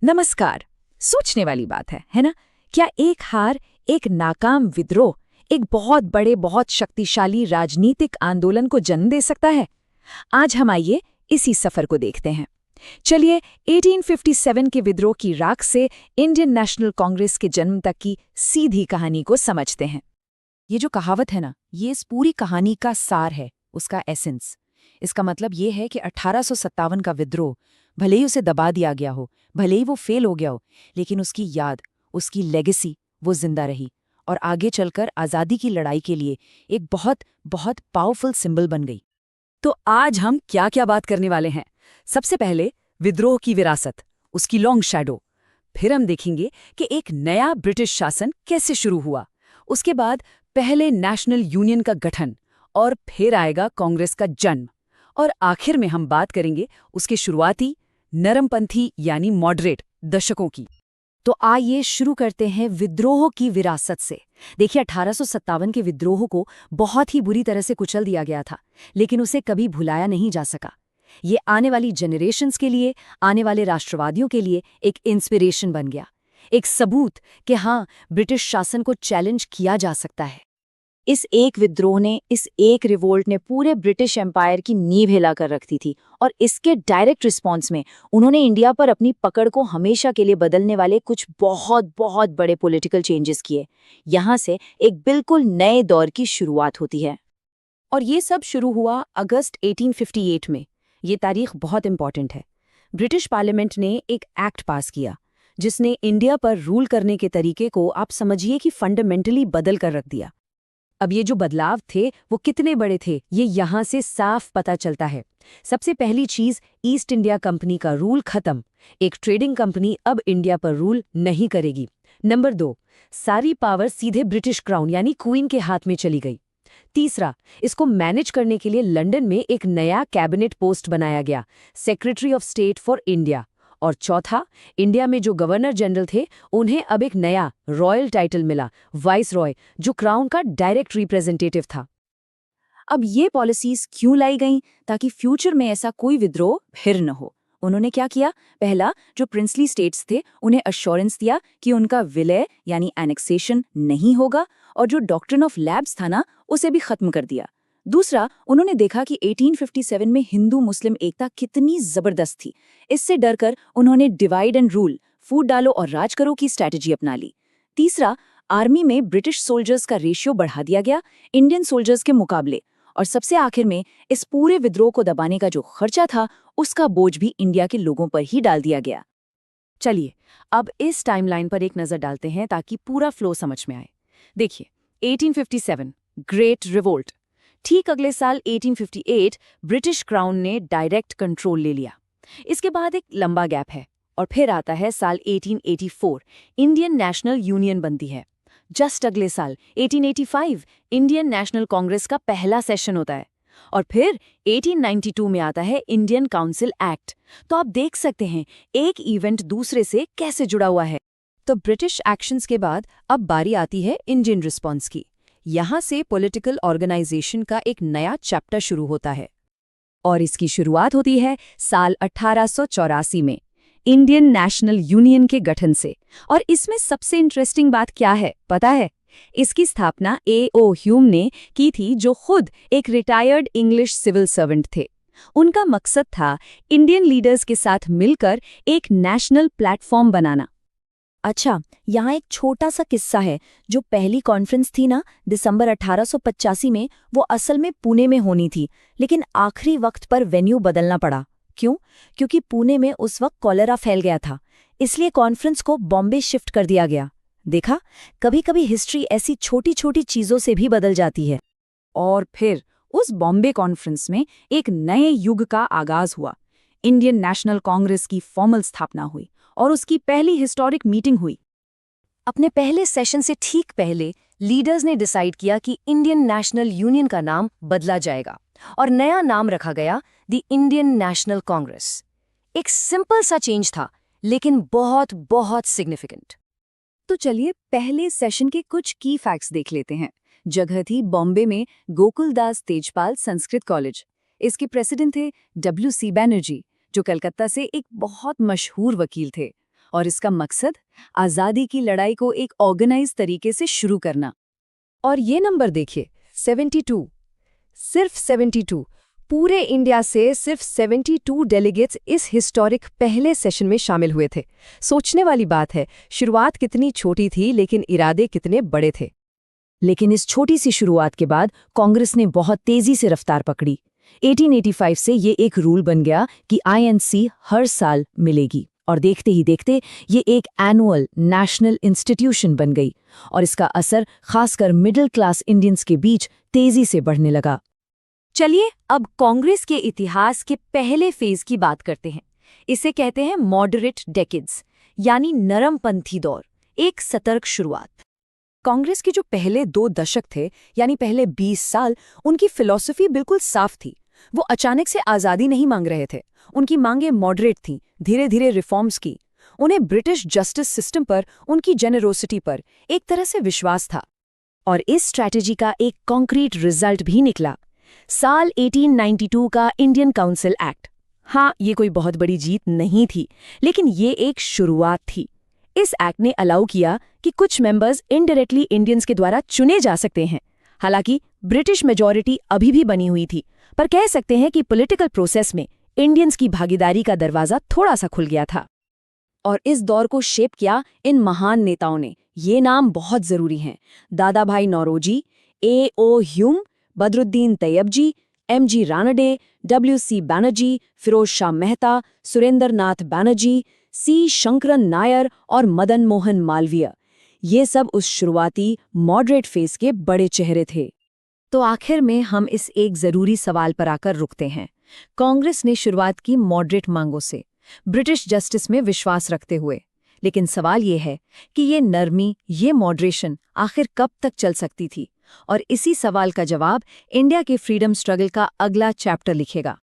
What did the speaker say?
नमस्कार। सोचने वाली बात है ना? क्या एक हार, एक नाकाम विद्रोह एक बहुत बड़े, बहुत शक्तिशाली राजनीतिक आंदोलन को जन्म दे सकता है? आज हम आइए इसी सफर को देखते हैं। चलिए 1857 के विद्रोह की राख से इंडियन नेशनल कांग्रेस के जन्म तक की सीधी कहानी को समझते हैं। ये जो कहावत है ना, ये इस पूरी कहानी का सार है, उसका एसेंस। इसका मतलब ये है कि 1857 का विद्रोह, भले ही उसे दबा दिया गया हो, भले ही वो फेल हो गया हो, लेकिन उसकी याद, उसकी लेगेसी वो जिंदा रही और आगे चलकर आज़ादी की लड़ाई के लिए एक बहुत बहुत पावरफुल सिंबल बन गई। तो आज हम क्या क्या बात करने वाले हैं? सबसे पहले विद्रोह की विरासत, उसकी लॉन्ग शैडो। फिर हम देखेंगे कि एक नया ब्रिटिश शासन कैसे शुरू हुआ। उसके बाद पहले नेशनल यूनियन का गठन और फिर आएगा कांग्रेस का जन्म। और आखिर में हम बात करेंगे उसके शुरुआती नरमपंथी यानी मॉडरेट दशकों की। तो आइए शुरू करते हैं विद्रोह की विरासत से। देखिए, 1857 के विद्रोह को बहुत ही बुरी तरह से कुचल दिया गया था, लेकिन उसे कभी भुलाया नहीं जा सका। ये आने वाली जनरेशन्स के लिए, आने वाले राष्ट्रवादियों के लिए एक इंस्पिरेशन बन गया, एक सबूत कि हाँ, ब्रिटिश शासन को चैलेंज किया जा सकता है। इस एक विद्रोह ने, इस एक रिवोल्ट ने पूरे ब्रिटिश एम्पायर की नींव हिला कर रखी थी और इसके डायरेक्ट रिस्पॉन्स में उन्होंने इंडिया पर अपनी पकड़ को हमेशा के लिए बदलने वाले कुछ बहुत बहुत बड़े पॉलिटिकल चेंजेस किए। यहाँ से एक बिल्कुल नए दौर की शुरुआत होती है। और ये सब शुरू हुआ अगस्त 1858 में। ये तारीख बहुत इंपॉर्टेंट है। ब्रिटिश पार्लियामेंट ने एक एक्ट पास किया जिसने इंडिया पर रूल करने के तरीके को, आप समझिए कि फंडामेंटली बदल कर रख दिया। अब ये जो बदलाव थे वो कितने बड़े थे, ये यहाँ से साफ पता चलता है। सबसे पहली चीज, ईस्ट इंडिया कंपनी का रूल खत्म। एक ट्रेडिंग कंपनी अब इंडिया पर रूल नहीं करेगी। नंबर 2, सारी पावर सीधे ब्रिटिश क्राउन यानी क्वीन के हाथ में चली गई। तीसरा, इसको मैनेज करने के लिए लंदन में एक नया कैबिनेट पोस्ट बनाया गया, secretary of state for India. और चौथा, इंडिया में जो गवर्नर जनरल थे उन्हें अब एक नया रॉयल टाइटल मिला, वाइस रॉय, जो क्राउन का डायरेक्ट रिप्रेजेंटेटिव था। अब ये पॉलिसीज क्यों लाई गईं? ताकि फ्यूचर में ऐसा कोई विद्रोह फिर न हो। उन्होंने क्या किया? पहला, जो प्रिंसली स्टेट्स थे उन्हें अश्योरेंस दिया कि उनका विलय यानी एनेक्सेशन नहीं होगा, और जो डॉक्ट्रिन ऑफ लैब्स था ना, उसे भी खत्म कर दिया। दूसरा, उन्होंने देखा कि 1857 में हिंदू मुस्लिम एकता कितनी जबरदस्त थी। इससे डरकर उन्होंने डिवाइड एंड रूल, फूट डालो और राज करो की स्ट्रैटेजी अपना ली। तीसरा, आर्मी में ब्रिटिश सोल्जर्स का रेशियो बढ़ा दिया गया इंडियन सोल्जर्स के मुकाबले। और सबसे आखिर में, इस पूरे विद्रोह को दबाने का जो खर्चा था उसका बोझ भी इंडिया के लोगों पर ही डाल दिया गया। चलिए अब इस टाइमलाइन पर एक नजर डालते हैं ताकि पूरा फ्लो समझ में आए। देखिए, 1857 ग्रेट रिवोल्ट। ठीक अगले साल 1858 ब्रिटिश क्राउन ने डायरेक्ट कंट्रोल ले लिया। इसके बाद एक लंबा गैप है और फिर आता है साल 1884, इंडियन नेशनल यूनियन बनती है। जस्ट अगले साल 1885 इंडियन नेशनल कांग्रेस का पहला सेशन होता है। और फिर 1892 में आता है इंडियन काउंसिल एक्ट। तो आप देख सकते हैं एक इवेंट दूसरे से कैसे जुड़ा हुआ है। तो ब्रिटिश एक्शंस के बाद अब बारी आती है इंडियन रिस्पॉन्स की। यहाँ से पॉलिटिकल ऑर्गेनाइजेशन का एक नया चैप्टर शुरू होता है और इसकी शुरुआत होती है साल 1884 में इंडियन नेशनल यूनियन के गठन से। और इसमें सबसे इंटरेस्टिंग बात क्या है पता है? इसकी स्थापना A.O. ह्यूम ने की थी, जो खुद एक रिटायर्ड इंग्लिश सिविल सर्वेंट थे। उनका मकसद था इंडियन लीडर्स के साथ मिलकर एक नेशनल प्लेटफॉर्म बनाना। अच्छा, यहाँ एक छोटा सा किस्सा है। जो पहली कॉन्फ्रेंस थी ना, दिसंबर 1885 में, वो असल में पुणे में होनी थी, लेकिन आखिरी वक्त पर वेन्यू बदलना पड़ा। क्यों? क्योंकि पुणे में उस वक्त कॉलेरा फैल गया था, इसलिए कॉन्फ्रेंस को बॉम्बे शिफ्ट कर दिया गया। देखा, कभी कभी हिस्ट्री ऐसी छोटी छोटी चीजों से भी बदल जाती है। और फिर उस बॉम्बे कॉन्फ्रेंस में एक नए युग का आगाज हुआ। इंडियन नेशनल कांग्रेस की फॉर्मल स्थापना हुई और उसकी पहली हिस्टोरिक मीटिंग हुई। अपने पहले सेशन से ठीक पहले लीडर्स ने डिसाइड किया कि इंडियन नेशनल यूनियन का नाम बदला जाएगा और नया नाम रखा गया द इंडियन नेशनल कांग्रेस। एक सिंपल सा चेंज था, लेकिन बहुत बहुत सिग्निफिकेंट। तो चलिए पहले सेशन के कुछ की फैक्ट्स देख लेते हैं। जगह थी बॉम्बे में गोकुलदास तेजपाल संस्कृत कॉलेज। इसके प्रेसिडेंट थे W.C. बैनर्जी, जो कलकत्ता से एक बहुत मशहूर वकील थे। और इसका मकसद आज़ादी की लड़ाई को एक ऑर्गेनाइज तरीके से शुरू करना। और ये नंबर देखिए, 72, सिर्फ 72। पूरे इंडिया से सिर्फ 72 डेलीगेट्स इस हिस्टोरिक पहले सेशन में शामिल हुए थे। सोचने वाली बात है, शुरुआत कितनी छोटी थी लेकिन इरादे कितने बड़े थे। लेकिन इस छोटी सी शुरुआत के बाद कांग्रेस ने बहुत तेजी से रफ्तार पकड़ी। 1885 से ये एक रूल बन गया कि INC हर साल मिलेगी, और देखते ही देखते ये एक एनुअल नेशनल इंस्टीट्यूशन बन गई, और इसका असर खासकर मिडिल क्लास इंडियंस के बीच तेजी से बढ़ने लगा। चलिए अब कांग्रेस के इतिहास के पहले फेज की बात करते हैं। इसे कहते हैं मॉडरेट डेकेड्स, यानी नरमपंथी दौर, एक सतर्क शुरुआत। कांग्रेस के जो पहले 2 दशक थे, यानी पहले 20 साल, उनकी फिलॉसफी बिल्कुल साफ थी। वो अचानक से आज़ादी नहीं मांग रहे थे। उनकी मांगें मॉडरेट थीं, धीरे धीरे रिफॉर्म्स की। उन्हें ब्रिटिश जस्टिस सिस्टम पर, उनकी जेनरोसिटी पर एक तरह से विश्वास था। और इस स्ट्रैटेजी का एक कॉन्क्रीट रिजल्ट भी निकला, साल 1892 का इंडियन काउंसिल एक्ट। हाँ, ये कोई बहुत बड़ी जीत नहीं थी, लेकिन ये एक शुरुआत थी। इस एक्ट ने अलाउ किया कि कुछ मेंबर्स इनडायरेक्टली इंडियंस के द्वारा चुने जा सकते हैं। हालांकि ब्रिटिश मेजॉरिटी अभी भी बनी हुई थी, पर कह सकते हैं कि पॉलिटिकल प्रोसेस में इंडियंस की भागीदारी का दरवाजा थोड़ा सा खुल गया था। और इस दौर को शेप किया इन महान नेताओं ने। ये नाम बहुत जरूरी हैं: Dadabhai Naoroji, A.O. Hume, Badruddin Tyabji, M.G. Ranade, W.C. Banerjee, Firoz Shah Mehta, Surendranath Banerjee, C. Sankaran Nair और मदन मोहन मालवीय। ये सब उस शुरुआती मॉडरेट फेज के बड़े चेहरे थे। तो आखिर में हम इस एक जरूरी सवाल पर आकर रुकते हैं। कांग्रेस ने शुरुआत की मॉडरेट मांगों से, ब्रिटिश जस्टिस में विश्वास रखते हुए। लेकिन सवाल ये है कि ये नरमी, ये मॉडरेशन आखिर कब तक चल सकती थी? और इसी सवाल का जवाब इंडिया के फ्रीडम स्ट्रगल का अगला चैप्टर लिखेगा।